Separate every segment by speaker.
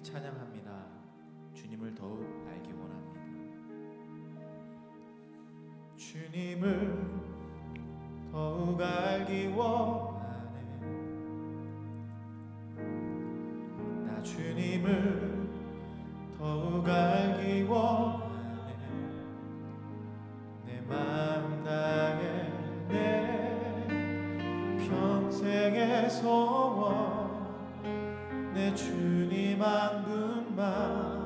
Speaker 1: 높이 찬양합니다. 주님을 더욱 알기 원합니다. 주님을 더욱 알기 원하네. 나 주님을 더욱 알기 원하네. 내 마음 다해 내 평생의 소원 내 주님 한 분만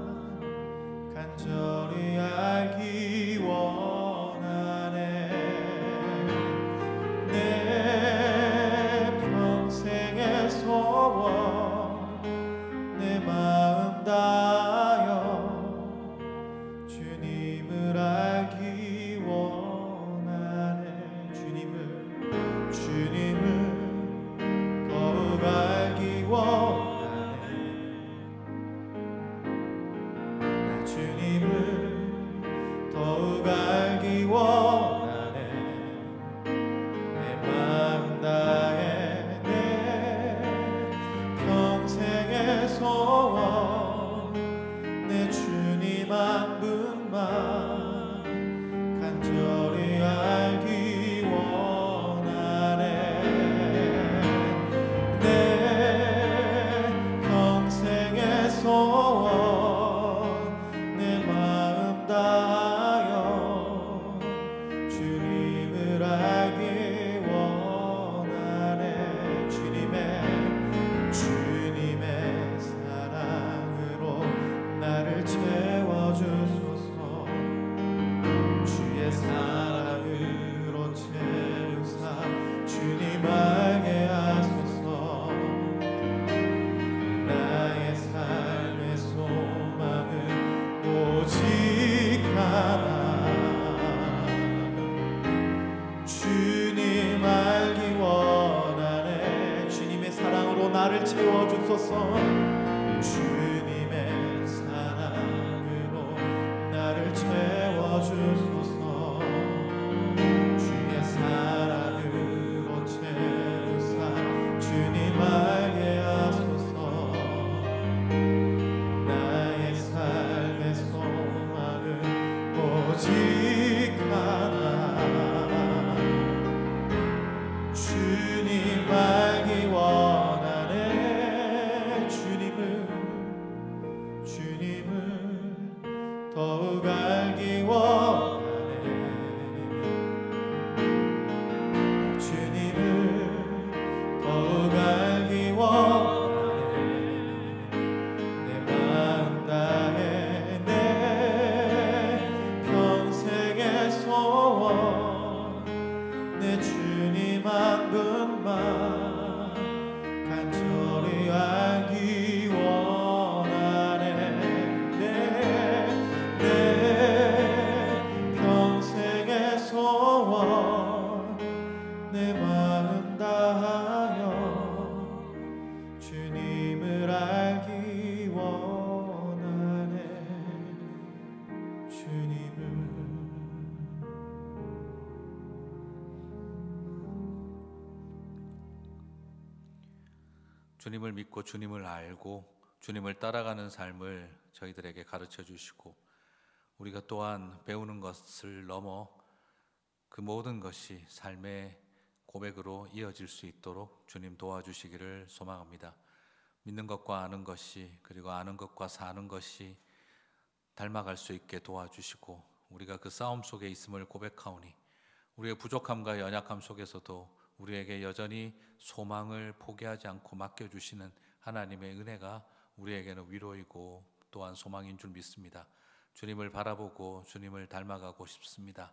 Speaker 1: 간절히 알기 원하네. 내 평생의 소원 내 마음 다하여 주님을 알기 원하네. 주님을 더욱 알기 원하네. 주님을 더욱 알기 원하네. 내 마음 다해 내 평생의 소원 내 주님 한 분만 간절히 알기 원하네. 내 평생의 소원 다하여 주님을 알기 원하네. 주님의 사랑으로 나를 채워주소서. 주의 사랑으로 채우사 주님 알게 하소서. 나의 삶의 소망은 오직 하나 주님 알기 원하네. 주님의 사랑으로 나를 채워주소서. 주님의 사랑으로 나를 채워주소서. 주의 사랑으로 채우사 주님 알게 하소서. 나의 삶의 소망은 오직 하나 주님 알기 원하네. 주님을 더욱 알기 원하네. 주님을 더욱 알기 원하네. 내 마음 다해 내 평생의 소원 내 주님 한 분만 간절히 알기 원하네. 내 평생의 소원 내 마음 다하여 주님을 알기 원하네.
Speaker 2: 주님을 믿고 주님을 알고 주님을 따라가는 삶을 저희들에게 가르쳐 주시고 우리가 또한 배우는 것을 넘어 그 모든 것이 삶의 고백으로 이어질 수 있도록 주님 도와주시기를 소망합니다. 믿는 것과 아는 것이 그리고 아는 것과 사는 것이 닮아갈 수 있게 도와주시고 우리가 그 싸움 속에 있음을 고백하오니 우리의 부족함과 연약함 속에서도 우리에게 여전히 소망을 포기하지 않고 맡겨주시는 하나님의 은혜가 우리에게는 위로이고 또한 소망인 줄 믿습니다. 주님을 바라보고 주님을 닮아가고 싶습니다.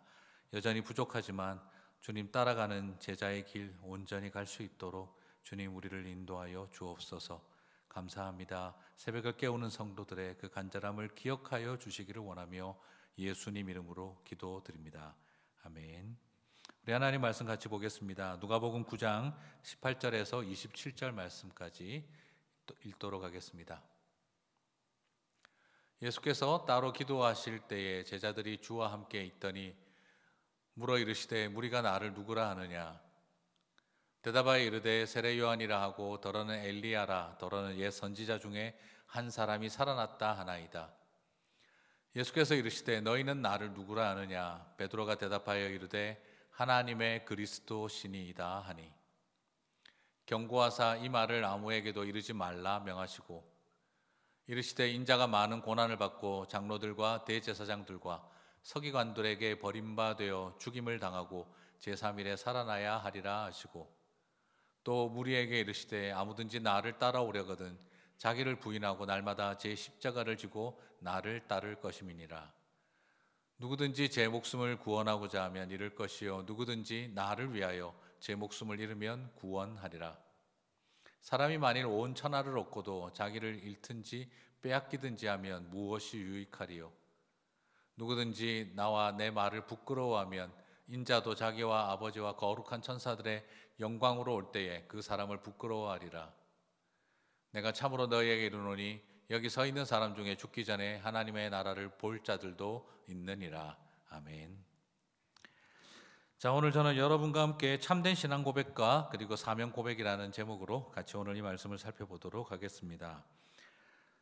Speaker 2: 여전히 부족하지만 주님 따라가는 제자의 길 온전히 갈 수 있도록 주님 우리를 인도하여 주옵소서. 감사합니다. 새벽을 깨우는 성도들의 그 간절함을 기억하여 주시기를 원하며 예수님 이름으로 기도드립니다. 아멘. 우리 하나님 말씀 같이 보겠습니다. 누가복음 9장 18절에서 27절 말씀까지 읽도록 하겠습니다. 예수께서 따로 기도하실 때에 제자들이 주와 함께 있더니 물어 이르시되 무리가 나를 누구라 하느냐? 대답하여 이르되 세례 요한이라 하고 더러는 엘리야라 더러는 옛 선지자 중에 한 사람이 살아났다 하나이다. 예수께서 이르시되 너희는 나를 누구라 하느냐? 베드로가 대답하여 이르되 하나님의 그리스도 신이이다 하니 경고하사 이 말을 아무에게도 이르지 말라 명하시고 이르시되 인자가 많은 고난을 받고 장로들과 대제사장들과 서기관들에게 버림받아 죽임을 당하고 제3일에 살아나야 하리라 하시고 또 무리에게 이르시되 아무든지 나를 따라오려거든 자기를 부인하고 날마다 제 십자가를 지고 나를 따를 것임이니라. 누구든지 제 목숨을 구원하고자 하면 잃을 것이요 누구든지 나를 위하여 제 목숨을 잃으면 구원하리라. 사람이 만일 온 천하를 얻고도 자기를 잃든지 빼앗기든지 하면 무엇이 유익하리요? 누구든지 나와 내 말을 부끄러워하면 인자도 자기와 아버지와 거룩한 천사들의 영광으로 올 때에 그 사람을 부끄러워하리라. 내가 참으로 너희에게 이르노니 여기 서 있는 사람 중에 죽기 전에 하나님의 나라를 볼 자들도 있느니라. 아멘. 자, 오늘 저는 여러분과 함께 참된 신앙 고백과 그리고 사명 고백이라는 제목으로 같이 오늘 이 말씀을 살펴보도록 하겠습니다.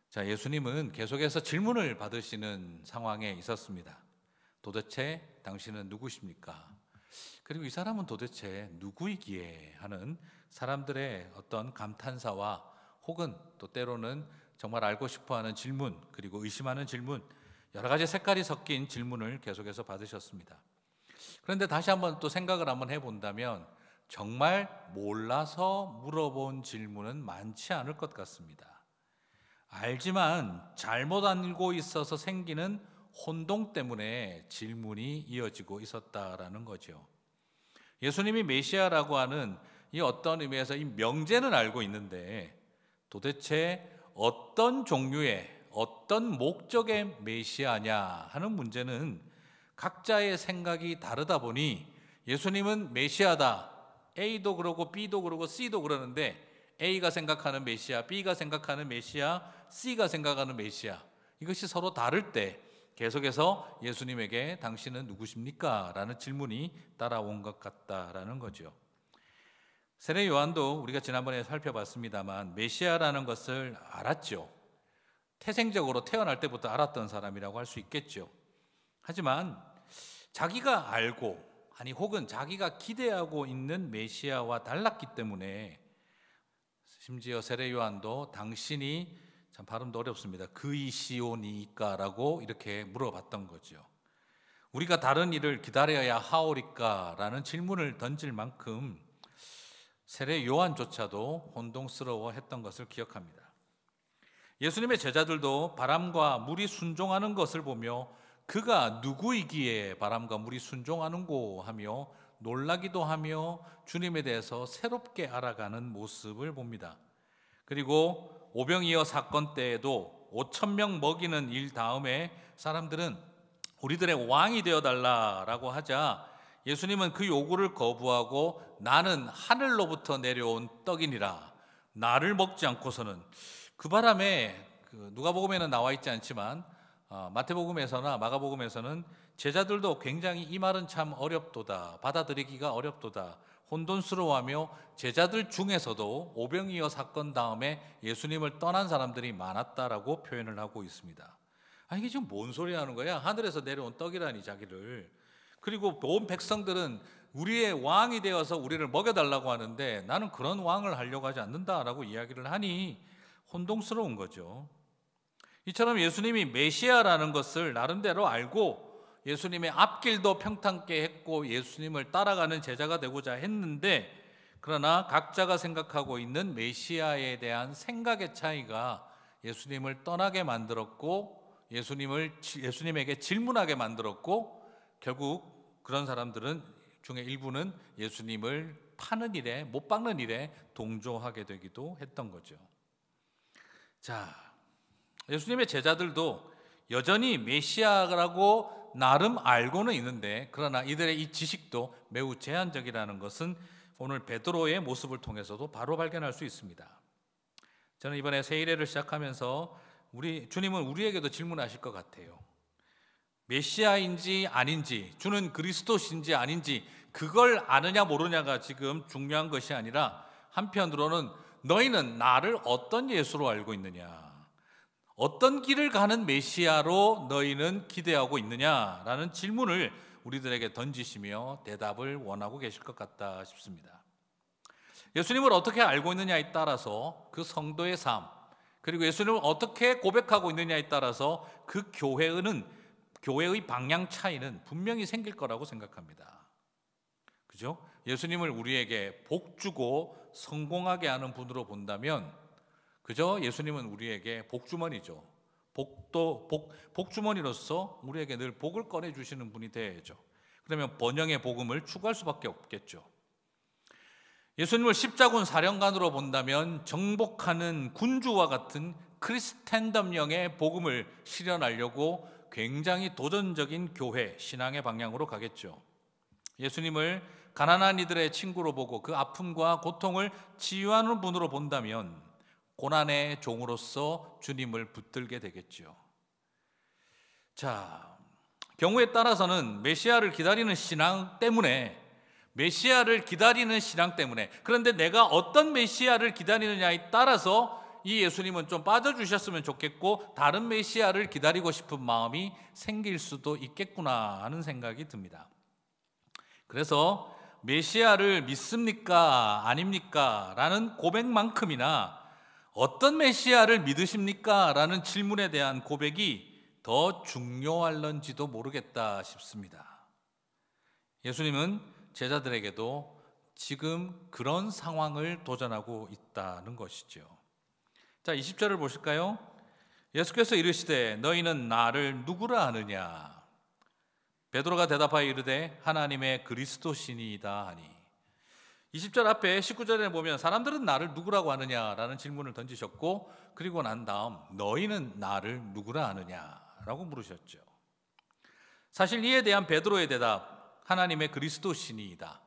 Speaker 2: 자, 예수님은 계속해서 질문을 받으시는 상황에 있었습니다. 도대체 당신은 누구십니까? 그리고 이 사람은 도대체 누구이기에 하는 사람들의 어떤 감탄사와 혹은 또 때로는 정말 알고 싶어하는 질문 그리고 의심하는 질문 여러 가지 색깔이 섞인 질문을 계속해서 받으셨습니다. 그런데 다시 한번 또 생각을 한번 해본다면 정말 몰라서 물어본 질문은 많지 않을 것 같습니다. 알지만 잘못 알고 있어서 생기는 혼동 때문에 질문이 이어지고 있었다라는 거죠. 예수님이 메시아라고 하는 이 어떤 의미에서 이 명제는 알고 있는데 도대체 어떤 종류의 어떤 목적의 메시아냐 하는 문제는 각자의 생각이 다르다 보니 예수님은 메시아다. A도 그러고 B도 그러고 C도 그러는데 A가 생각하는 메시아, B가 생각하는 메시아, C가 생각하는 메시아 이것이 서로 다를 때 계속해서 예수님에게 당신은 누구십니까? 라는 질문이 따라온 것 같다라는 거죠. 세례 요한도 우리가 지난번에 살펴봤습니다만 메시아라는 것을 알았죠. 태생적으로 태어날 때부터 알았던 사람이라고 할 수 있겠죠. 하지만 자기가 알고 아니 혹은 자기가 기대하고 있는 메시아와 달랐기 때문에 심지어 세례 요한도 당신이 참 발음도 어렵습니다. 그이시오니까라고 이렇게 물어봤던 거죠. 우리가 다른 일을 기다려야 하오리까라는 질문을 던질 만큼 세례 요한조차도 혼동스러워했던 것을 기억합니다. 예수님의 제자들도 바람과 물이 순종하는 것을 보며 그가 누구이기에 바람과 물이 순종하는고 하며 놀라기도 하며 주님에 대해서 새롭게 알아가는 모습을 봅니다. 그리고 오병이어 사건 때에도 5,000명 먹이는 일 다음에 사람들은 우리들의 왕이 되어달라라고 하자 예수님은 그 요구를 거부하고 나는 하늘로부터 내려온 떡이니라 나를 먹지 않고서는 그 바람에 누가복음에는 나와 있지 않지만 마태복음에서나 마가복음에서는 제자들도 굉장히 이 말은 참 어렵도다 받아들이기가 어렵도다 혼돈스러워하며 제자들 중에서도 오병이어 사건 다음에 예수님을 떠난 사람들이 많았다라고 표현을 하고 있습니다. 이게 지금 뭔 소리 하는 거야? 하늘에서 내려온 떡이라니 자기를. 그리고 온 백성들은 우리의 왕이 되어서 우리를 먹여달라고 하는데 나는 그런 왕을 하려고 하지 않는다라고 이야기를 하니 혼동스러운 거죠. 이처럼 예수님이 메시아라는 것을 나름대로 알고 예수님의 앞길도 평탄케 했고 예수님을 따라가는 제자가 되고자 했는데 그러나 각자가 생각하고 있는 메시아에 대한 생각의 차이가 예수님을 떠나게 만들었고 예수님에게 질문하게 만들었고 결국 그런 사람들은 중에 일부는 예수님을 파는 일에 못 박는 일에 동조하게 되기도 했던 거죠. 자, 예수님의 제자들도 여전히 메시아라고 나름 알고는 있는데 그러나 이들의 이 지식도 매우 제한적이라는 것은 오늘 베드로의 모습을 통해서도 바로 발견할 수 있습니다. 저는 이번에 새 일회를 시작하면서 주님은 우리에게도 질문하실 것 같아요. 메시아인지 아닌지, 주는 그리스도신지 아닌지 그걸 아느냐 모르냐가 지금 중요한 것이 아니라 한편으로는 너희는 나를 어떤 예수로 알고 있느냐, 어떤 길을 가는 메시아로 너희는 기대하고 있느냐라는 질문을 우리들에게 던지시며 대답을 원하고 계실 것 같다 싶습니다. 예수님을 어떻게 알고 있느냐에 따라서 그 성도의 삶, 그리고 예수님을 어떻게 고백하고 있느냐에 따라서 그 교회의 방향 차이는 분명히 생길 거라고 생각합니다. 그죠? 예수님을 우리에게 복 주고 성공하게 하는 분으로 본다면, 그죠? 예수님은 우리에게 복주머니죠. 복주머니로서 우리에게 늘 복을 꺼내 주시는 분이 되어야죠. 그러면 번영의 복음을 추구할 수밖에 없겠죠. 예수님을 십자군 사령관으로 본다면 정복하는 군주와 같은 크리스텐덤령의 복음을 실현하려고 굉장히 도전적인 교회, 신앙의 방향으로 가겠죠. 예수님을 가난한 이들의 친구로 보고 그 아픔과 고통을 치유하는 분으로 본다면 고난의 종으로서 주님을 붙들게 되겠죠. 자, 경우에 따라서는 메시아를 기다리는 신앙 때문에, 그런데 내가 어떤 메시아를 기다리느냐에 따라서 이 예수님은 좀 빠져주셨으면 좋겠고 다른 메시아를 기다리고 싶은 마음이 생길 수도 있겠구나 하는 생각이 듭니다. 그래서 메시아를 믿습니까? 아닙니까? 라는 고백만큼이나 어떤 메시아를 믿으십니까? 라는 질문에 대한 고백이 더 중요할런지도 모르겠다 싶습니다. 예수님은 제자들에게도 지금 그런 상황을 도전하고 있다는 것이죠. 자, 20절을 보실까요? 예수께서 이르시되 너희는 나를 누구라 하느냐? 베드로가 대답하여 이르되 하나님의 그리스도시니이다 하니. 20절 앞에 19절에 보면 사람들은 나를 누구라고 하느냐라는 질문을 던지셨고, 그리고 난 다음 너희는 나를 누구라 하느냐라고 물으셨죠. 사실 이에 대한 베드로의 대답, 하나님의 그리스도시니이다,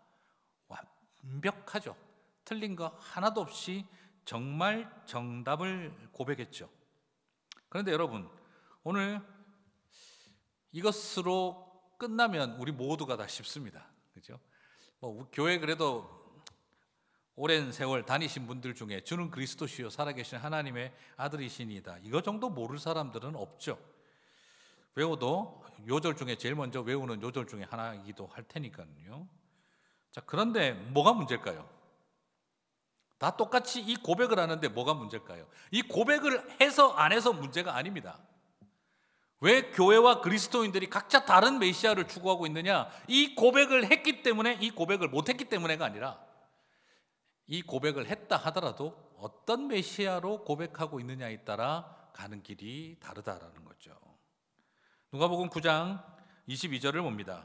Speaker 2: 완벽하죠. 틀린 거 하나도 없이 정말 정답을 고백했죠. 그런데 여러분, 오늘 이것으로 끝나면 우리 모두가 다 쉽습니다. 그죠? 교회 그래도 오랜 세월 다니신 분들 중에 주는 그리스도시요 살아계신 하나님의 아들이시니이다, 이거 정도 모를 사람들은 없죠. 외워도 요절 중에 제일 먼저 외우는 요절 중에 하나이기도 할 테니까요. 자, 그런데 뭐가 문제일까요? 다 똑같이 이 고백을 하는데 뭐가 문제일까요? 이 고백을 해서 안 해서 문제가 아닙니다. 왜 교회와 그리스도인들이 각자 다른 메시아를 추구하고 있느냐? 이 고백을 했기 때문에, 이 고백을 못했기 때문에가 아니라 이 고백을 했다 하더라도 어떤 메시아로 고백하고 있느냐에 따라 가는 길이 다르다라는 거죠. 누가복음 9장 22절을 봅니다.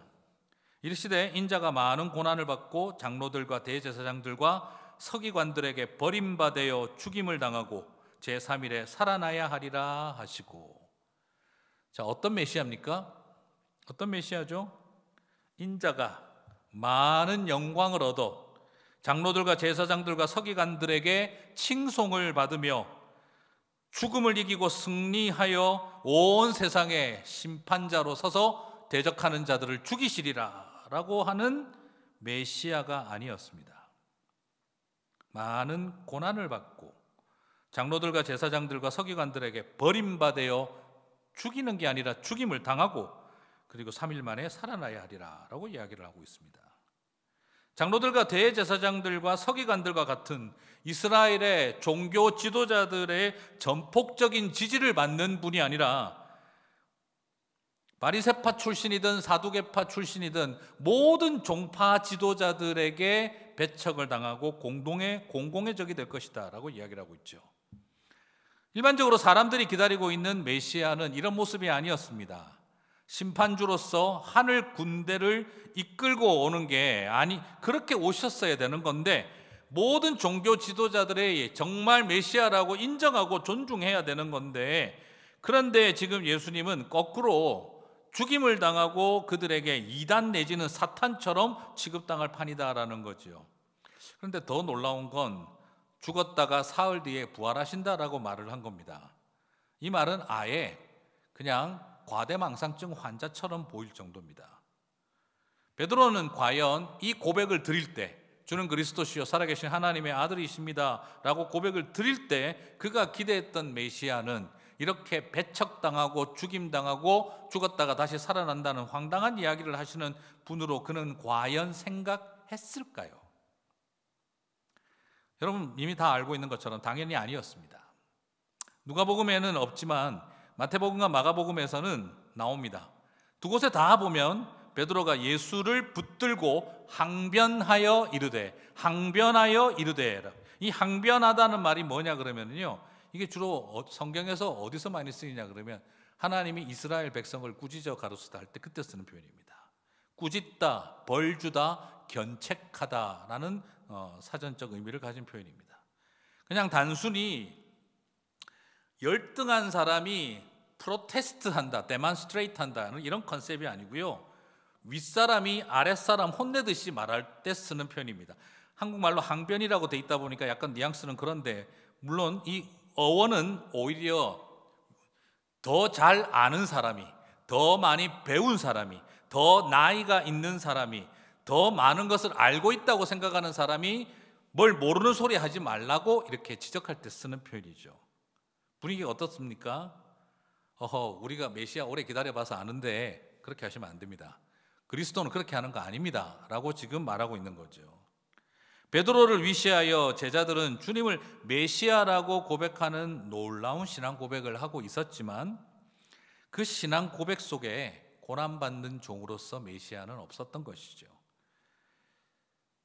Speaker 2: 이르시되 인자가 많은 고난을 받고 장로들과 대제사장들과 서기관들에게 버림받아 죽임을 당하고 제3일에 살아나야 하리라 하시고. 자, 어떤 메시아입니까? 어떤 메시아죠? 인자가 많은 영광을 얻어 장로들과 제사장들과 서기관들에게 칭송을 받으며 죽음을 이기고 승리하여 온 세상의 심판자로 서서 대적하는 자들을 죽이시리라 라고 하는 메시아가 아니었습니다. 많은 고난을 받고 장로들과 제사장들과 서기관들에게 버림받아 죽이는 게 아니라 죽임을 당하고 그리고 3일 만에 살아나야 하리라 라고 이야기를 하고 있습니다. 장로들과 대제사장들과 서기관들과 같은 이스라엘의 종교 지도자들의 전폭적인 지지를 받는 분이 아니라 바리새파 출신이든 사두개파 출신이든 모든 종파 지도자들에게 배척을 당하고 공공의 적이 될 것이다 라고 이야기를 하고 있죠. 일반적으로 사람들이 기다리고 있는 메시아는 이런 모습이 아니었습니다. 심판주로서 하늘 군대를 이끌고 오는 게 그렇게 오셨어야 되는 건데, 모든 종교 지도자들의 정말 메시아라고 인정하고 존중해야 되는 건데, 그런데 지금 예수님은 거꾸로 죽임을 당하고 그들에게 이단 내지는 사탄처럼 취급당할 판이다라는 거죠. 그런데 더 놀라운 건 죽었다가 사흘 뒤에 부활하신다라고 말을 한 겁니다. 이 말은 아예 그냥 과대망상증 환자처럼 보일 정도입니다. 베드로는 과연 이 고백을 드릴 때, 주는 그리스도시요 살아계신 하나님의 아들이십니다 라고 고백을 드릴 때 그가 기대했던 메시아는 이렇게 배척당하고 죽임당하고 죽었다가 다시 살아난다는 황당한 이야기를 하시는 분으로 그는 과연 생각했을까요? 여러분 이미 다 알고 있는 것처럼 당연히 아니었습니다. 누가복음에는 없지만 마태복음과 마가복음에서는 나옵니다. 두 곳에 다 보면 베드로가 예수를 붙들고 항변하여 이르되, 이 항변하다는 말이 뭐냐 그러면요, 이게 주로 성경에서 어디서 많이 쓰이냐 그러면 하나님이 이스라엘 백성을 꾸짖어 가로쓰다 할 때 그때 쓰는 표현입니다. 꾸짖다, 벌주다, 견책하다라는 사전적 의미를 가진 표현입니다. 그냥 단순히 열등한 사람이 프로테스트한다, 데몬스트레이트한다는 이런 컨셉이 아니고요, 윗사람이 아랫사람 혼내듯이 말할 때 쓰는 표현입니다. 한국말로 항변이라고 돼 있다 보니까 약간 뉘앙스는 그런데, 물론 이 어원은 오히려 더 잘 아는 사람이, 더 많이 배운 사람이, 더 나이가 있는 사람이, 더 많은 것을 알고 있다고 생각하는 사람이 뭘 모르는 소리 하지 말라고 이렇게 지적할 때 쓰는 표현이죠. 분위기가 어떻습니까? 우리가 메시아 오래 기다려봐서 아는데 그렇게 하시면 안 됩니다. 그리스도는 그렇게 하는 거 아닙니다 라고 지금 말하고 있는 거죠. 베드로를 위시하여 제자들은 주님을 메시아라고 고백하는 놀라운 신앙 고백을 하고 있었지만 그 신앙 고백 속에 고난받는 종으로서 메시아는 없었던 것이죠.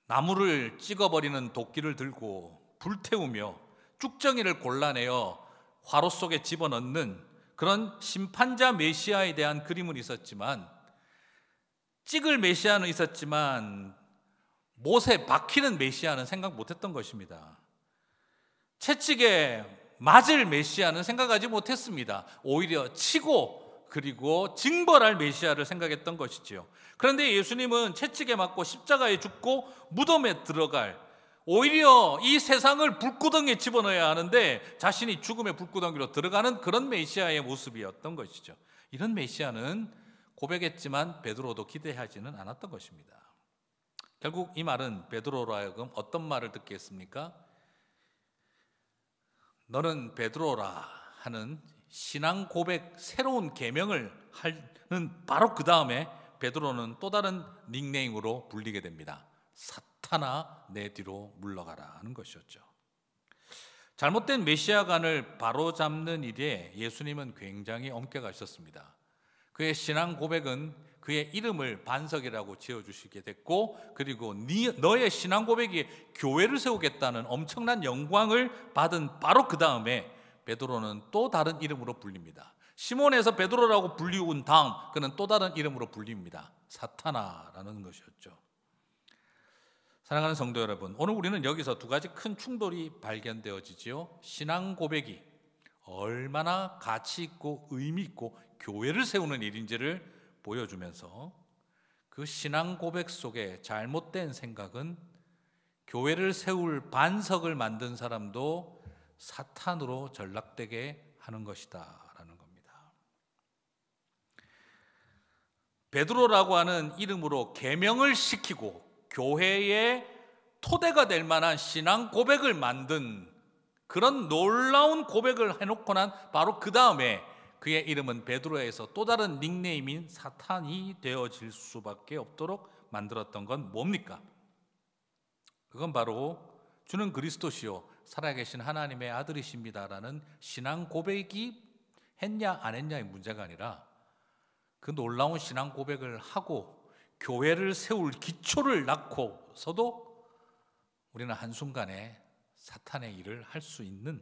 Speaker 2: 나무를 찍어버리는 도끼를 들고 불태우며 쭉정이를 골라내어 화로 속에 집어넣는 그런 심판자 메시아에 대한 그림은 있었지만, 찍을 메시아는 못에 박히는 메시아는 생각 못했던 것입니다. 채찍에 맞을 메시아는 생각하지 못했습니다. 오히려 치고 그리고 징벌할 메시아를 생각했던 것이지요. 그런데 예수님은 채찍에 맞고 십자가에 죽고 무덤에 들어갈, 오히려 이 세상을 불구덩이에 집어넣어야 하는데 자신이 죽음의 불구덩이로 들어가는 그런 메시아의 모습이었던 것이죠. 이런 메시아는 고백했지만 베드로도 기대하지는 않았던 것입니다. 결국 이 말은 베드로로 하여금 어떤 말을 듣게 했습니까? 너는 베드로라 하는 신앙 고백, 새로운 계명을 하는 바로 그 다음에 베드로는 또 다른 닉네임으로 불리게 됩니다. 사탄아 내 뒤로 물러가라 하는 것이었죠. 잘못된 메시아관을 바로잡는 일에 예수님은 굉장히 엄격하셨습니다. 그의 신앙 고백은 그의 이름을 반석이라고 지어주시게 됐고, 그리고 너의 신앙 고백이 교회를 세우겠다는 엄청난 영광을 받은 바로 그 다음에 베드로는 또 다른 이름으로 불립니다. 시몬에서 베드로라고 불리운 다음 그는 또 다른 이름으로 불립니다. 사탄아라는 것이었죠. 사랑하는 성도 여러분, 오늘 우리는 여기서 두 가지 큰 충돌이 발견되어지지요. 신앙 고백이 얼마나 가치 있고 의미 있고 교회를 세우는 일인지를 보여주면서 그 신앙 고백 속에 잘못된 생각은 교회를 세울 반석을 만든 사람도 사탄으로 전락되게 하는 것이다 라는 겁니다. 베드로라고 하는 이름으로 계명을 시키고 교회의 토대가 될 만한 신앙 고백을 만든 그런 놀라운 고백을 해놓고 난 바로 그 다음에 그의 이름은 베드로에서 또 다른 닉네임인 사탄이 되어질 수밖에 없도록 만들었던 건 뭡니까? 그건 바로 주는 그리스도시요 살아계신 하나님의 아들이십니다라는 신앙 고백이 했냐 안 했냐의 문제가 아니라 그 놀라운 신앙 고백을 하고 교회를 세울 기초를 낳고서도 우리는 한순간에 사탄의 일을 할 수 있는,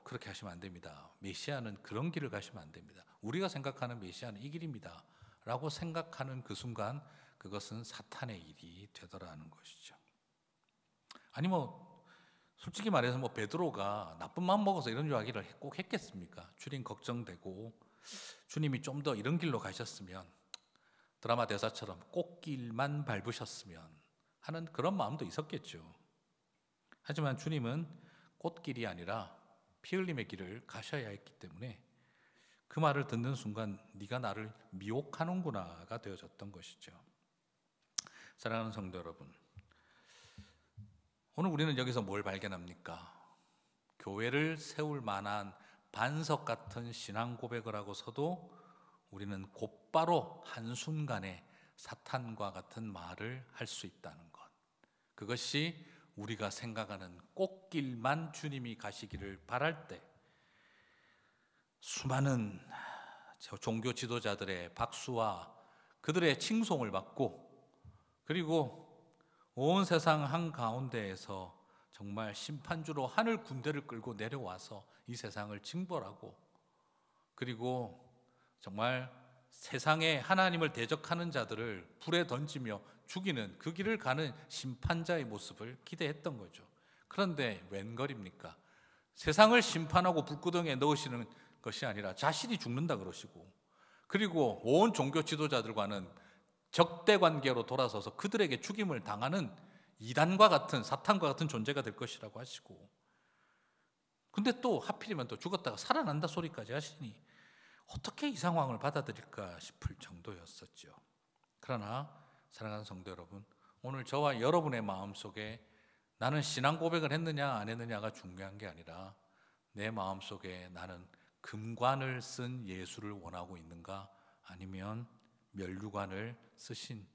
Speaker 2: 그렇게 하시면 안 됩니다. 메시아는 그런 길을 가시면 안 됩니다. 우리가 생각하는 메시아는 이 길입니다 라고 생각하는 그 순간 그것은 사탄의 일이 되더라는 것이죠. 아니 솔직히 말해서 베드로가 나쁜 마음 먹어서 이런 이야기를 꼭 했겠습니까? 주님 걱정되고 주님이 좀 더 이런 길로 가셨으면, 드라마 대사처럼 꽃길만 밟으셨으면 하는 그런 마음도 있었겠죠. 하지만 주님은 꽃길이 아니라 피 흘림의 길을 가셔야 했기 때문에 그 말을 듣는 순간 네가 나를 미혹하는구나가 되어졌던 것이죠. 사랑하는 성도 여러분, 오늘 우리는 여기서 뭘 발견합니까? 교회를 세울 만한 반석 같은 신앙 고백을 하고서도 우리는 곧바로 한순간에 사탄과 같은 말을 할 수 있다는 것, 그것이 우리가 생각하는 꽃길만 주님이 가시기를 바랄 때 수많은 종교 지도자들의 박수와 그들의 칭송을 받고, 그리고 온 세상 한가운데에서 정말 심판주로 하늘 군대를 끌고 내려와서 이 세상을 징벌하고, 그리고 정말 세상에 하나님을 대적하는 자들을 불에 던지며 죽이는 그 길을 가는 심판자의 모습을 기대했던 거죠. 그런데 웬걸입니까? 세상을 심판하고 불구덩이에 넣으시는 것이 아니라 자신이 죽는다 그러시고, 그리고 온 종교 지도자들과는 적대 관계로 돌아서서 그들에게 죽임을 당하는 이단과 같은, 사탄과 같은 존재가 될 것이라고 하시고, 근데 또 하필이면 또 죽었다가 살아난다 소리까지 하시니 어떻게 이 상황을 받아들일까 싶을 정도였었죠. 그러나 사랑하는 성도 여러분, 오늘 저와 여러분의 마음속에 나는 신앙 고백을 했느냐 안 했느냐가 중요한 게 아니라 내 마음속에 나는 금관을 쓴 예수를 원하고 있는가, 아니면 면류관을 쓰신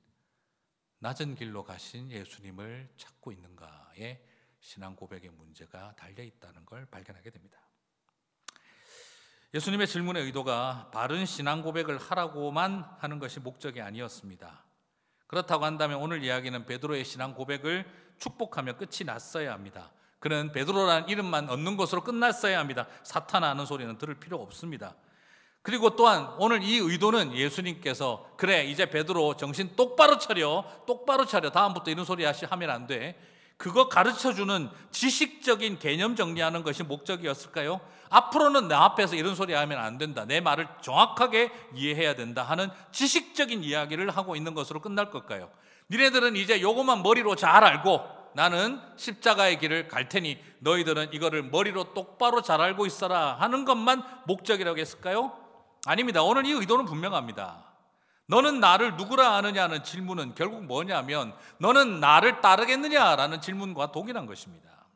Speaker 2: 낮은 길로 가신 예수님을 찾고 있는가에 신앙 고백의 문제가 달려 있다는 걸 발견하게 됩니다. 예수님의 질문의 의도가 바른 신앙 고백을 하라고만 하는 것이 목적이 아니었습니다. 그렇다고 한다면 오늘 이야기는 베드로의 신앙 고백을 축복하며 끝이 났어야 합니다. 그는 베드로라는 이름만 얻는 것으로 끝났어야 합니다. 사탄 하는 소리는 들을 필요가 없습니다. 그리고 또한 오늘 이 의도는 예수님께서 그래 이제 베드로 정신 똑바로 차려, 똑바로 차려, 다음부터 이런 소리 하면 안 돼, 그거 가르쳐주는 지식적인 개념 정리하는 것이 목적이었을까요? 앞으로는 내 앞에서 이런 소리 하면 안 된다, 내 말을 정확하게 이해해야 된다 하는 지식적인 이야기를 하고 있는 것으로 끝날 걸까요? 니네들은 이제 요것만 머리로 잘 알고 나는 십자가의 길을 갈 테니 너희들은 이거를 머리로 똑바로 잘 알고 있어라 하는 것만 목적이라고 했을까요? 아닙니다. 오늘 이 의도는 분명합니다. 너는 나를 누구라 아느냐는 질문은 결국 뭐냐면 너는 나를 따르겠느냐라는 질문과 동일한 것입니다.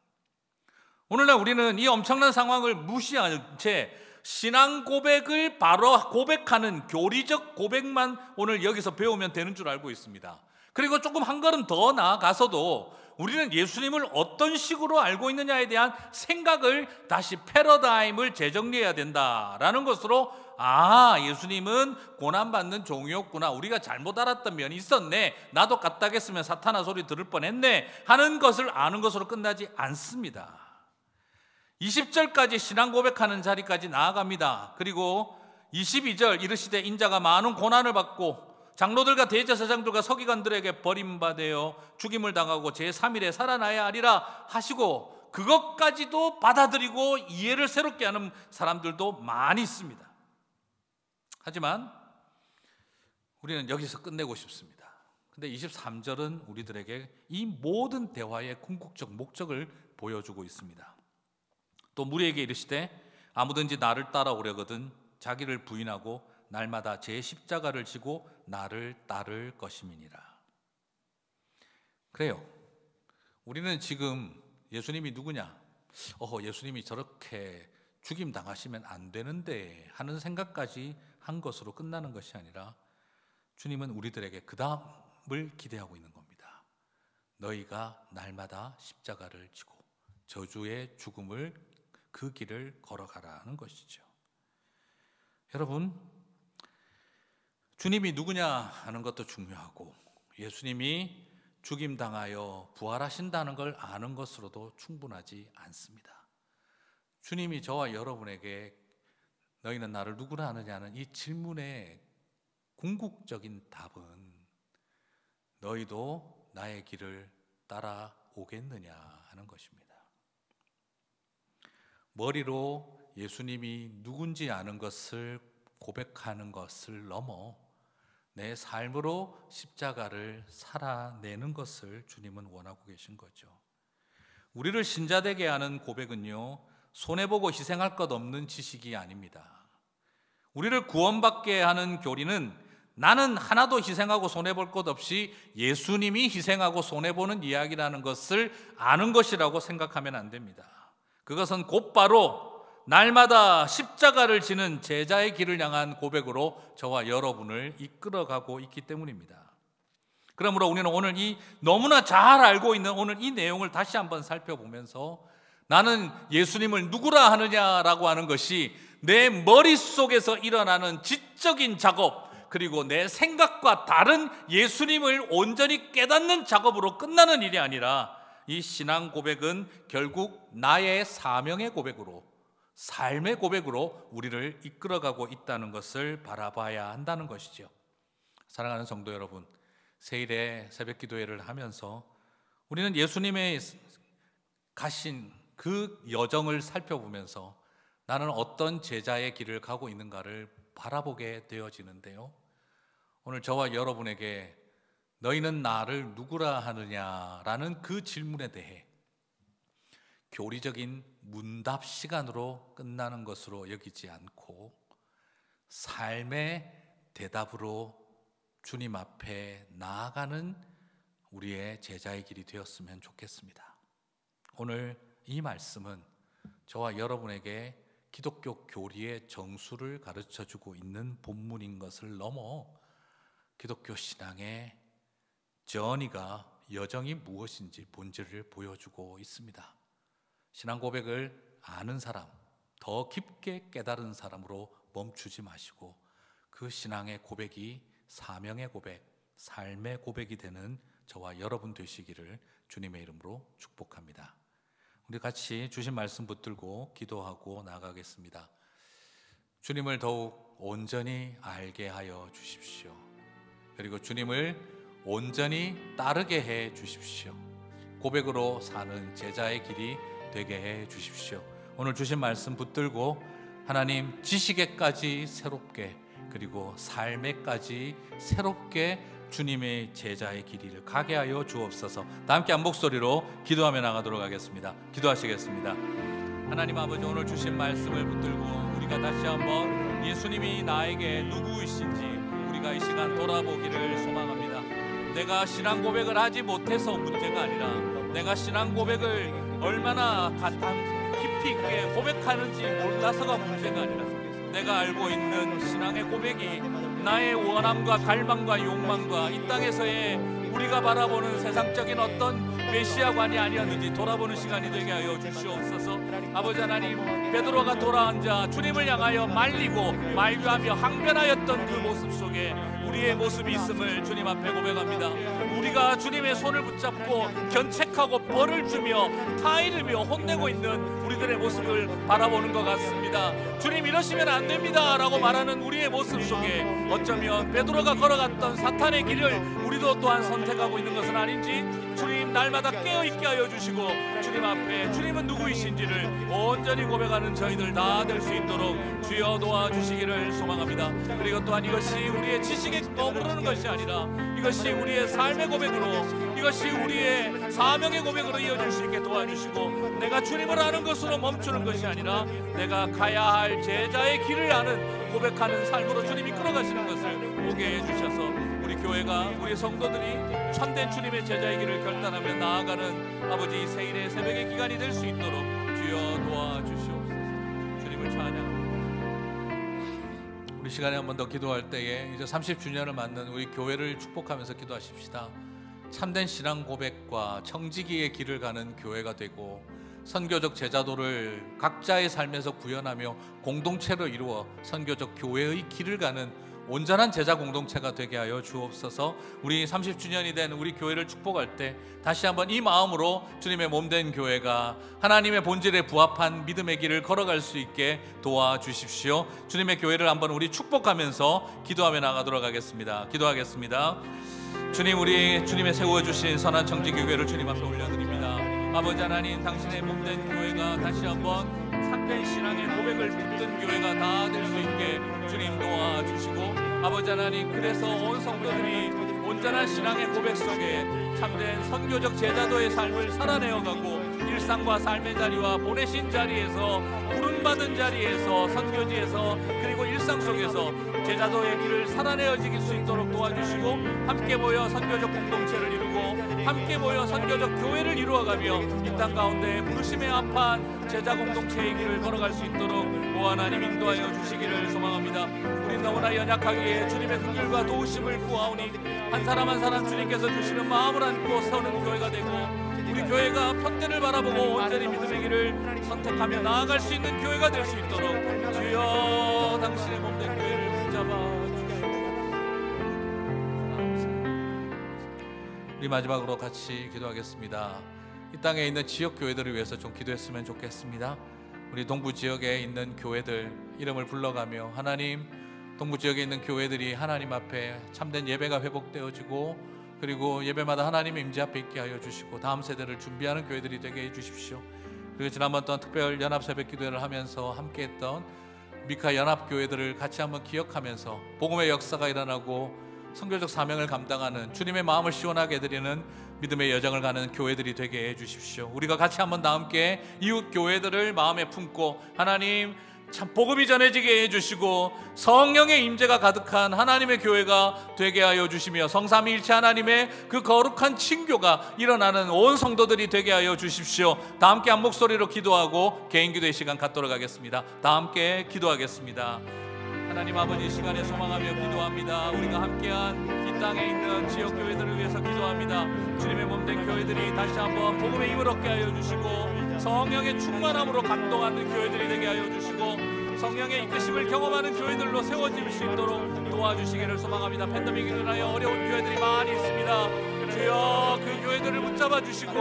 Speaker 2: 오늘날 우리는 이 엄청난 상황을 무시한 채 신앙 고백을 바로 고백하는 교리적 고백만 오늘 여기서 배우면 되는 줄 알고 있습니다. 그리고 조금 한 걸음 더 나아가서도 우리는 예수님을 어떤 식으로 알고 있느냐에 대한 생각을 다시 패러다임을 재정리해야 된다라는 것으로, 예수님은 고난받는 종이었구나, 우리가 잘못 알았던 면이 있었네, 나도 까딱했으면 사탄아 소리 들을 뻔했네 하는 것을 아는 것으로 끝나지 않습니다. 20절까지 신앙 고백하는 자리까지 나아갑니다. 그리고 22절 이르시되 인자가 많은 고난을 받고 장로들과 대제사장들과 서기관들에게 버림받아 죽임을 당하고 제3일에 살아나야 하리라 하시고, 그것까지도 받아들이고 이해를 새롭게 하는 사람들도 많이 있습니다. 하지만 우리는 여기서 끝내고 싶습니다. 근데 23절은 우리들에게 이 모든 대화의 궁극적 목적을 보여주고 있습니다. 또 무리에게 이르시되 아무든지 나를 따라오려거든 자기를 부인하고 날마다 제 십자가를 지고 나를 따를 것임이니라. 그래요. 우리는 지금 예수님이 누구냐? 예수님이 저렇게 죽임 당하시면 안 되는데 하는 생각까지 한 것으로 끝나는 것이 아니라 주님은 우리들에게 그 다음을 기대하고 있는 겁니다. 너희가 날마다 십자가를 지고 저주의 죽음을 그 길을 걸어가라는 것이죠. 여러분, 주님이 누구냐 하는 것도 중요하고 예수님이 죽임당하여 부활하신다는 걸 아는 것으로도 충분하지 않습니다. 주님이 저와 여러분에게 너희는 나를 누구라 하느냐는 이 질문의 궁극적인 답은 너희도 나의 길을 따라오겠느냐 하는 것입니다. 머리로 예수님이 누군지 아는 것을 고백하는 것을 넘어 내 삶으로 십자가를 살아내는 것을 주님은 원하고 계신 거죠. 우리를 신자되게 하는 고백은요, 손해보고 희생할 것 없는 지식이 아닙니다. 우리를 구원받게 하는 교리는 나는 하나도 희생하고 손해볼 것 없이 예수님이 희생하고 손해보는 이야기라는 것을 아는 것이라고 생각하면 안 됩니다. 그것은 곧바로 날마다 십자가를 지는 제자의 길을 향한 고백으로 저와 여러분을 이끌어가고 있기 때문입니다. 그러므로 우리는 오늘 이 너무나 잘 알고 있는 오늘 이 내용을 다시 한번 살펴보면서 나는 예수님을 누구라 하느냐라고 하는 것이 내 머릿속에서 일어나는 지적인 작업, 그리고 내 생각과 다른 예수님을 온전히 깨닫는 작업으로 끝나는 일이 아니라 이 신앙 고백은 결국 나의 사명의 고백으로, 삶의 고백으로 우리를 이끌어가고 있다는 것을 바라봐야 한다는 것이죠. 사랑하는 성도 여러분, 세일의 새벽 기도회를 하면서 우리는 예수님의 가신 그 여정을 살펴보면서 나는 어떤 제자의 길을 가고 있는가를 바라보게 되어지는데요, 오늘 저와 여러분에게 너희는 나를 누구라 하느냐라는 그 질문에 대해 교리적인 문답 시간으로 끝나는 것으로 여기지 않고 삶의 대답으로 주님 앞에 나아가는 우리의 제자의 길이 되었으면 좋겠습니다. 오늘 이 말씀은 저와 여러분에게 기독교 교리의 정수를 가르쳐주고 있는 본문인 것을 넘어 기독교 신앙의 전이가 여정이 무엇인지 본질을 보여주고 있습니다. 신앙 고백을 아는 사람, 더 깊게 깨달은 사람으로 멈추지 마시고 그 신앙의 고백이 사명의 고백, 삶의 고백이 되는 저와 여러분 되시기를 주님의 이름으로 축복합니다. 우리 같이 주신 말씀 붙들고 기도하고 나가겠습니다. 주님을 더욱 온전히 알게 하여 주십시오. 그리고 주님을 온전히 따르게 해 주십시오. 고백으로 사는 제자의 길이 되게 해 주십시오. 오늘 주신 말씀 붙들고 하나님 지식에까지 새롭게, 그리고 삶에까지 새롭게 주님의 제자의 길이를 가게 하여 주옵소서. 다 함께 한 목소리로 기도하며 나가도록 하겠습니다. 기도하시겠습니다. 하나님 아버지, 오늘 주신 말씀을 붙들고 우리가 다시 한번 예수님이 나에게 누구이신지 우리가 이 시간 돌아보기를 소망합니다. 내가 신앙 고백을 하지 못해서 문제가 아니라 내가 신앙 고백을 얼마나 깊이 있게 고백하는지 몰라서가 문제가 아니라 내가 알고 있는 신앙의 고백이 나의 원함과 갈망과 욕망과 이 땅에서의 우리가 바라보는 세상적인 어떤 메시아관이 아니었는지 돌아보는 시간이 되게 하여 주시옵소서. 아버지 하나님, 베드로가 돌아앉아 주님을 향하여 말리고 말교하며 항변하였던 그 모습 속에 우리의 모습이 있음을 주님 앞에 고백합니다. 우리가 주님의 손을 붙잡고 견책하고 벌을 주며 타이르며 혼내고 있는 우리들의 모습을 바라보는 것 같습니다. 주님, 이러시면 안 됩니다 라고 말하는 우리의 모습 속에 어쩌면 베드로가 걸어갔던 사탄의 길을 우리도 또한 선택하고 있는 것은 아닌지 주님, 날마다 깨어있게 하여 주시고 주님 앞에 주님은 누구이신지를 온전히 고백하는 저희들 다 될 수 있도록 주여 도와주시기를 소망합니다. 그리고 또한 이것이 우리의 지식에 머무르는 것이 아니라 이것이 우리의 삶의 고백으로, 이것이 우리의 사명의 고백으로 이어질 수 있게 도와주시고 내가 주님을 아는 것으로 멈추는 것이 아니라 내가 가야 할 제자의 길을 아는 고백하는 삶으로 주님이 끌어가시는 것을 보게 해주셔서 우리 교회가, 우리 성도들이 참된 주님의 제자의 길을 결단하며 나아가는 아버지 세일의 새벽의 기간이 될 수 있도록 주여 도와주시옵소서. 주님을 찬양합니다. 우리 시간에 한 번 더 기도할 때에 이제 30주년을 맞는 우리 교회를 축복하면서 기도하십시다. 참된 신앙 고백과 청지기의 길을 가는 교회가 되고 선교적 제자도를 각자의 삶에서 구현하며 공동체로 이루어 선교적 교회의 길을 가는 온전한 제자 공동체가 되게 하여 주옵소서. 우리 30주년이 된 우리 교회를 축복할 때 다시 한번 이 마음으로 주님의 몸된 교회가 하나님의 본질에 부합한 믿음의 길을 걸어갈 수 있게 도와주십시오. 주님의 교회를 한번 우리 축복하면서 기도하며 나가도록 하겠습니다. 기도하겠습니다. 주님, 우리 주님의 세워주신 선한 청지교회를 주님 앞에 올려드립니다. 아버지 하나님, 당신의 몸된 교회가 다시 한번 참된 신앙의 고백을 붙든 교회가 다 될 수 있게 주님 도와주시고, 아버지 하나님, 그래서 온 성도들이 온전한 신앙의 고백 속에 참된 선교적 제자도의 삶을 살아내어가고
Speaker 3: 일상과 삶의 자리와 보내신 자리에서, 부름받은 자리에서, 선교지에서, 그리고 일상 속에서 제자도의 길을 살아내어 지킬 수 있도록 도와주시고, 함께 모여 선교적 공동체를 이루고 함께 모여 선교적 교회를 이루어가며 이 땅 가운데 부르심에 합한 제자 공동체의 길을 걸어갈 수 있도록 오 하나님 인도하여 주시기를 소망합니다. 우리 너무나 연약하기에 주님의 긍휼과 도우심을 구하오니 한 사람 한 사람 주님께서 주시는 마음을 안고 세우는 교회가 되고, 우리 교회가 편대를 바라보고 온전히 믿음의 길을 선택하며 나아갈 수 있는 교회가 될 수 있도록 주여 당신의 몸된 교회를 붙잡아
Speaker 2: 우리 마지막으로 같이 기도하겠습니다. 이 땅에 있는 지역 교회들을 위해서 좀 기도했으면 좋겠습니다. 우리 동부 지역에 있는 교회들 이름을 불러가며, 하나님, 동부 지역에 있는 교회들이 하나님 앞에 참된 예배가 회복되어지고, 그리고 예배마다 하나님의 임재 앞에 있게 하여 주시고 다음 세대를 준비하는 교회들이 되게 해 주십시오. 그리고 지난번 또한 특별 연합 새벽 기도회를 하면서 함께했던 미카 연합 교회들을 같이 한번 기억하면서 복음의 역사가 일어나고 선교적 사명을 감당하는, 주님의 마음을 시원하게 해드리는 믿음의 여정을 가는 교회들이 되게 해주십시오. 우리가 같이 한번 다 함께 이웃 교회들을 마음에 품고 하나님 참 복음이 전해지게 해주시고 성령의 임재가 가득한 하나님의 교회가 되게 하여 주시며 성삼위일체 하나님의 그 거룩한 친교가 일어나는 온 성도들이 되게 하여 주십시오. 다 함께 한 목소리로 기도하고 개인 기도의 시간 갖도록 하겠습니다. 다 함께 기도하겠습니다. 하나님 아버지, 이 시간에 소망하며 기도합니다. 우리가 함께한 이 땅에 있는 지역 교회들을 위해서 기도합니다. 주님의 몸된 교회들이 다시 한번 복음의 힘을 얻게 하여 주시고 성령의 충만함으로 감동하는 교회들이 되게 하여 주시고 성령의 이끄심을 경험하는 교회들로 세워질 수 있도록 도와주시기를 소망합니다. 팬데믹으로 인하여 어려운 교회들이 많이 있습니다. 주여 그 교회들을 붙잡아 주시고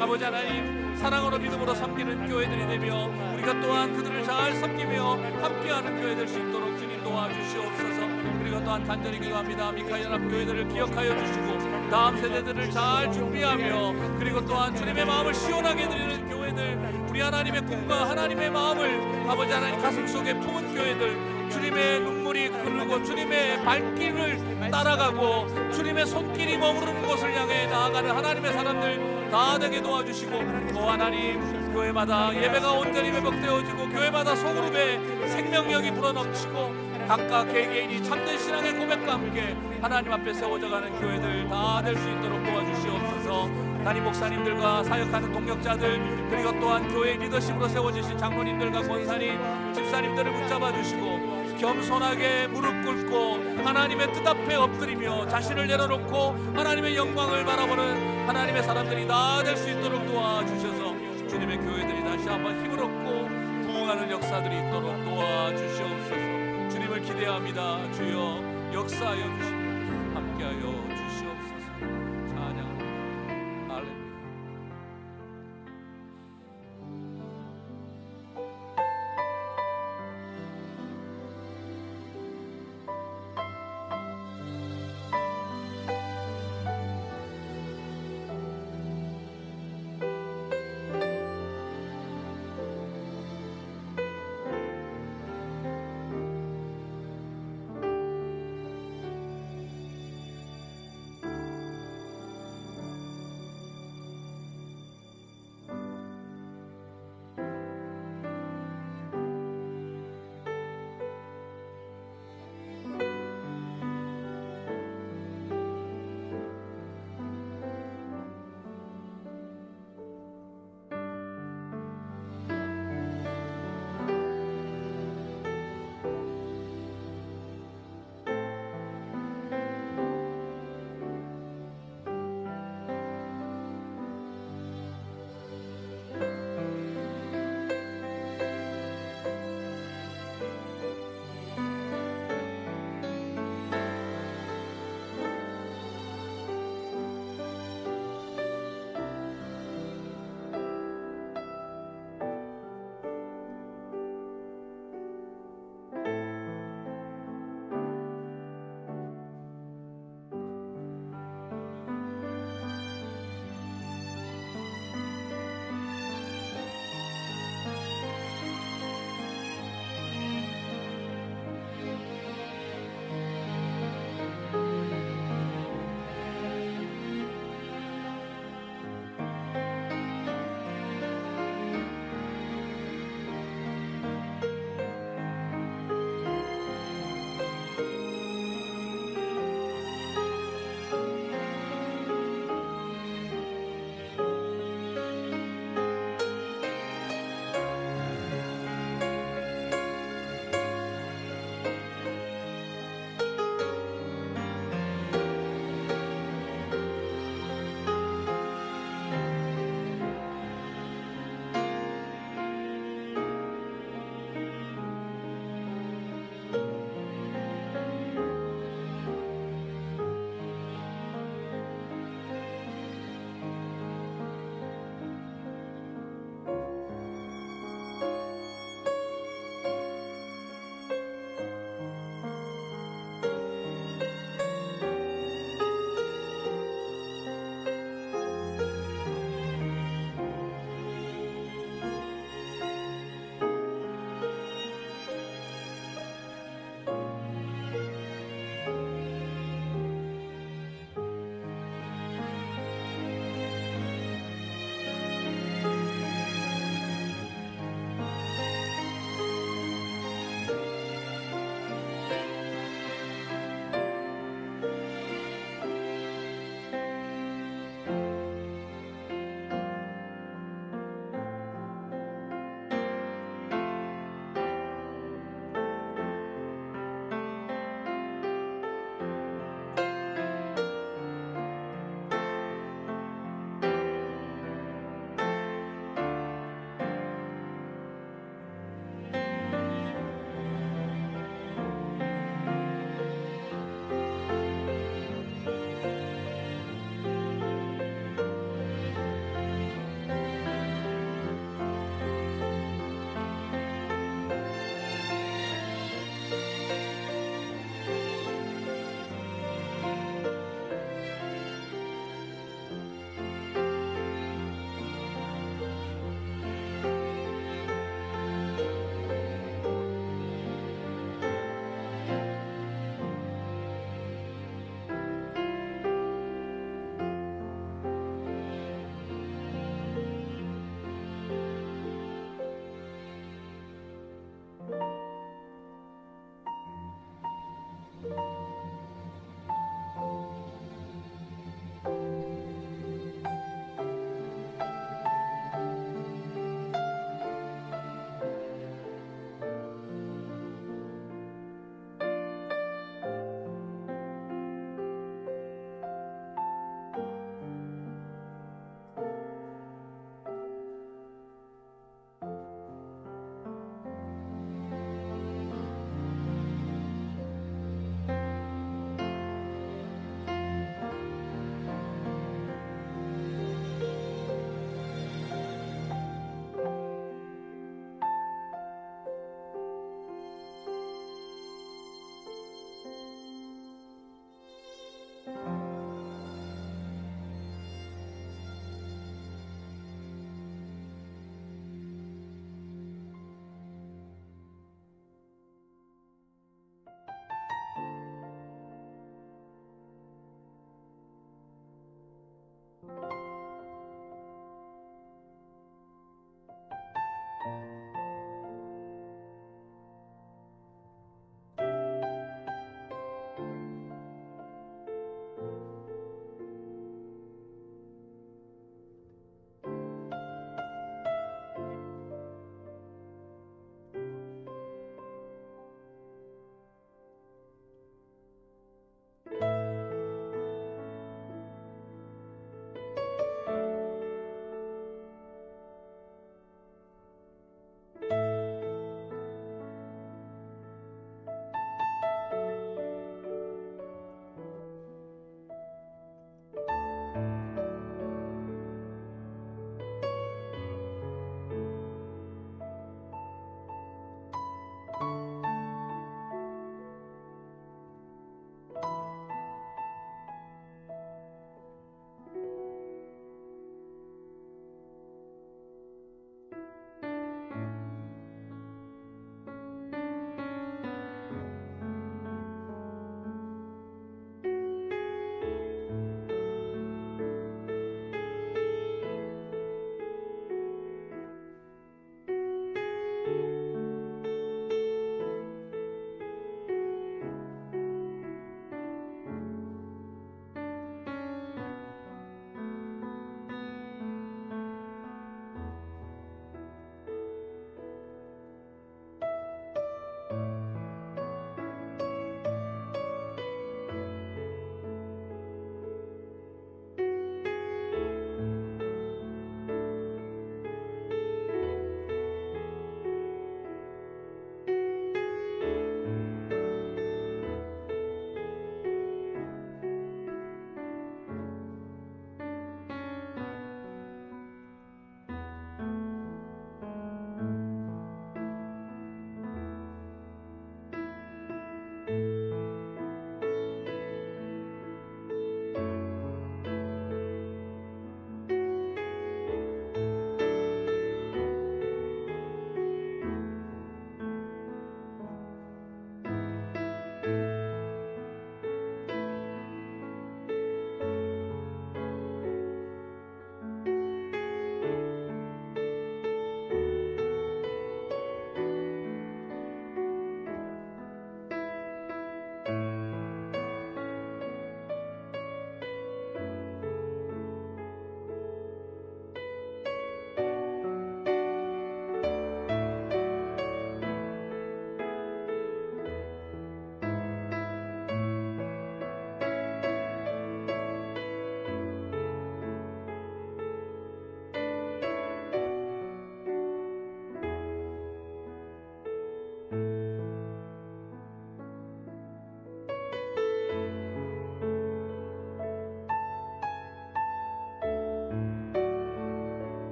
Speaker 2: 아버지 하나님, 사랑으로 믿음으로 섬기는 교회들이 되며 우리가 또한 그들을 잘 섬기며 함께하는 교회 될 수 있도록 주님 도와주시옵소서. 그리고 또한 간절히 기도합니다. 미카 연합 교회들을 기억하여 주시고 다음 세대들을 잘 준비하며, 그리고 또한 주님의 마음을 시원하게 드리는 교회들, 우리 하나님의 꿈과 하나님의 마음을 아버지 하나님 가슴 속에 품은 교회들, 주님의 눈물이 흐르고 주님의 발길을 따라가고 주님의 손길이 머무르는 곳을 향해 나아가는 하나님의 사람들 다 되게 도와주시고, 오 하나님, 교회마다 예배가 온전히 회복되어지고 교회마다 소그룹의 생명력이 불어넘치고 각각 개개인이 참된 신앙의 고백과 함께 하나님 앞에 세워져가는 교회들 다 될 수 있도록 도와주시옵소서. 담임 목사님들과 사역하는 동역자들, 그리고 또한 교회 리더십으로 세워지신 장로님들과 권사님, 집사님들을 붙잡아 주시고 겸손하게 무릎 꿇고 하나님의 뜻 앞에 엎드리며 자신을 내려놓고 하나님의 영광을 바라보는 하나님의 사람들이 다 될 수 있도록 도와주셔서 주님의 교회들이 다시 한번 힘을 얻고 부흥하는 역사들이 있도록 도와주시옵소서. 주님을 기대합니다. 주여 역사하여 주십시오.